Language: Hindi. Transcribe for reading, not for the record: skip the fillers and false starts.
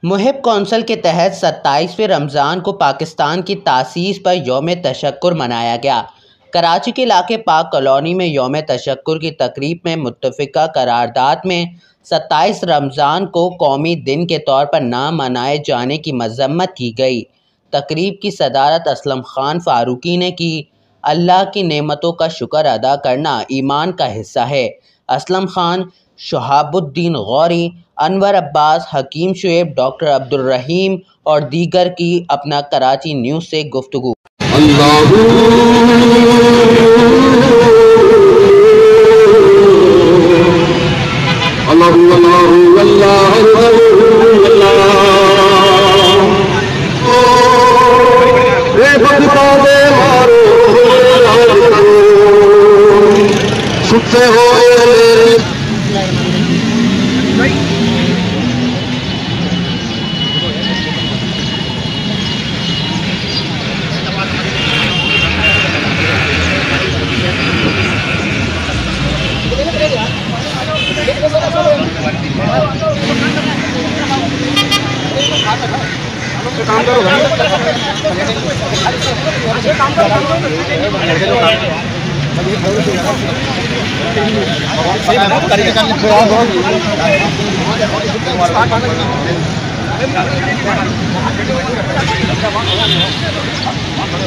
मुहिब कौंसिल के तहत 27वें रमज़ान को पाकिस्तान की तासीस पर यौम तशक्कुर मनाया गया। कराची के इलाके पाक कॉलोनी में यौम तशक्कुर की तकरीब में मुत्तफ़िका करारदाद में 27 रमज़ान को कौमी दिन के तौर पर ना मनाए जाने की मज़म्मत की गई। तकरीब की सदारत असलम खान फ़ारूकी ने की। अल्लाह की नेमतों का शुक्र अदा करना ईमान का हिस्सा है। असलम खान, शहाबुद्दीन गौरी, अनवर अब्बास, हकीम शुएब, डॉक्टर अब्दुल रहीम और दीगर की अपना कराची न्यूज़ से गुफ्तगू। काम करो